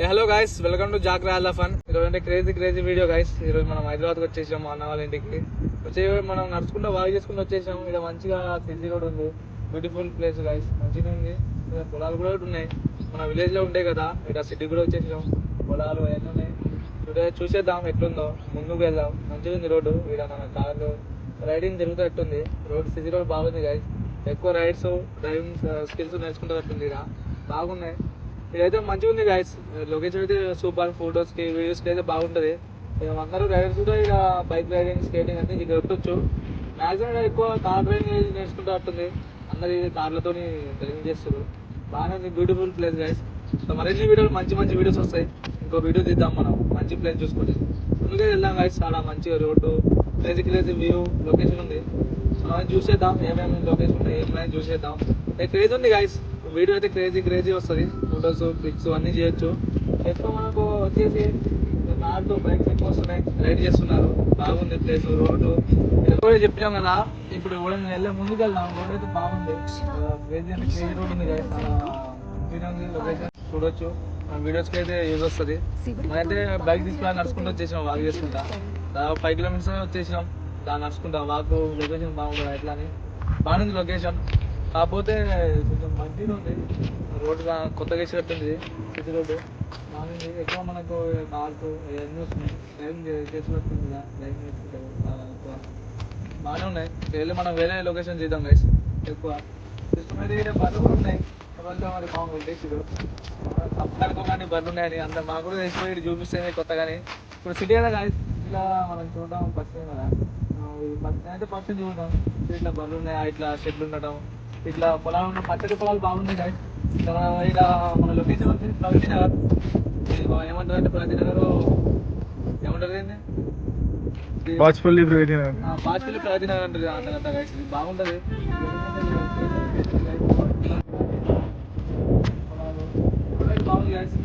Hello guys, welcome to Jack royal fun. ఈరోజు అంటే crazy video guys. ఈరోజు మనం హైదరాబాద్కి వచ్చేసాము అన్న వాళ్ళ ఇంటికి. వచ్చే మనం నడుచుకుంటూ వాక్ చేసుకుంటూ వచ్చేసాము. ఇక్కడ మంచిగా సిటీ కూడా ఉంది, బ్యూటిఫుల్ ప్లేస్ గైస్, మంచిగా ఉంది. ఇక్కడ పొలాలు కూడా ఉన్నాయి, మన విలేజ్ లో ఉంటాయి కదా. ఇక్కడ సిటీ కూడా వచ్చేసాం, పొలాలు అవన్నీ ఉన్నాయి. చూసేద్దాం ఎట్లుందో, ముందుకు వెళ్దాం. మంచిగా ఉంది రోడ్డు. ఇక్కడ మన కార్లు రైడింగ్ జరుగుతున్నట్టుంది. రోడ్ సిటీ రోడ్ బాగుంది గైస్. ఎక్కువ రైడ్స్ డ్రైవింగ్ స్కిల్స్ నేర్చుకుంటున్నట్టుంది. ఇక్కడ బాగున్నాయి. ఇదైతే మంచిగా ఉంది గైస్. లొకేషన్ అయితే సూపర్. ఫోటోస్ కి వీడియోస్ కి అయితే బాగుంటది. అందరూ రైడర్స్ కూడా ఇక బైక్ రైడింగ్ స్కేటింగ్ అన్ని ఇక్కడ పెట్టొచ్చు. మాక్సిమం ఎక్కువ కార్ డ్రైవింగ్ నేర్చుకుంటున్నట్టుంది. అందరు కార్లతో డ్రైవింగ్ చేస్తారు. బాగానే ఉంది, బ్యూటిఫుల్ ప్లేస్ గైస్. సో మరిన్ని వీడియోలు మంచి వీడియోస్ వస్తాయి. ఇంకో వీడియో తీద్దాం మనం మంచి ప్లేస్ చూసుకుంటే. ముందుగా వెళ్దాం గైస్. చాలా మంచిగా రోడ్డు, క్రేజీ వ్యూ లొకేషన్ ఉంది. మనం చూసేద్దాం ఏమేమి లొకేషన్ ఉన్నాయి, ఏమైనా చూసేద్దాం. క్రేజ్ ఉంది గైస్. వీడియో అయితే క్రేజీ వస్తుంది. ఫొటోస్ పిక్స్ అన్ని చేయొచ్చు. ఎక్కువ మనకు వచ్చేసి కార్తో బైక్స్ ఎక్కువ వస్తున్నాయి, రైడ్ చేస్తున్నారు. బాగుంది ప్లేస్, రోడ్డు ఎక్కువ చెప్పాం కదా. ఇప్పుడు వెళ్ళే ముందుకు వెళ్దాం. రోడ్ అయితే బాగుంది, క్రేజీ అంటే క్రేజీ రోడ్ ఉంది గైస్. లొకేషన్ చూడొచ్చు. వీడియోస్కి అయితే యూజ్ వస్తుంది. మనమైతే బైక్ తీసుకుని నడుచుకుంటూ వచ్చేసినాం, వాక్ చేసుకుంటా. 5 కిలోమీటర్స్ వచ్చేసినాం. దాన్ని నడుచుకుంటా వాక్. లొకేషన్ బాగుంటుంది, ఎట్లా అని బాగుంది లొకేషన్. కాకపోతే కొంచెం మంచిగా ఉంది రోడ్డు, కొత్తగా వేసినట్టుంది సిటీ రోడ్డు. బాగుంది. ఎక్కువ మనకు కార్స్ ఇవన్నీ వస్తున్నాయి, డ్రైవింగ్ చేసినట్టుంది కదా. డ్రైవింగ్ నేర్చుకుంటారు ఎక్కువ బాగానే ఉన్నాయి. వెళ్ళి మనం వేరే లొకేషన్ చేద్దాం గైస్. ఎక్కువ సిస్టమ్ అయితే బర్రెలు కూడా ఉన్నాయి. ఎవరితో మరి బాగుంది టేస్ట్. తప్పకనుకో కానీ బర్రెలు ఉన్నాయని అంత మాకు కూడా తెలిసిపోయి చూపిస్తుంది కొత్తగాని. ఇప్పుడు సిటీ కదా గాయస్, ఇలా మనం చూడడం ఫస్ట్ టైం కదా. ఫస్ట్ చూడడం ఇట్లా బర్రెలు ఉన్నాయి, ఇట్లా షెడ్లు ఉండటం, ఇట్లా పొలాలు ఉన్న పచ్చడి పొలాలు బాగున్నాయి గాయస్. ఇక్కడ మన లొకేషన్ వచ్చి ప్రగతి నగర్. ఏమంటారు అంటే ప్రగతి నగర్ ఏమంటారు ఏంటి, బాచ్పల్లి ప్రగతి నగర్. బాచ్పల్లి ప్రగతి నగర్ అంటారు అంత గైస్. బాగుంటుంది. బాగుంది గైస్.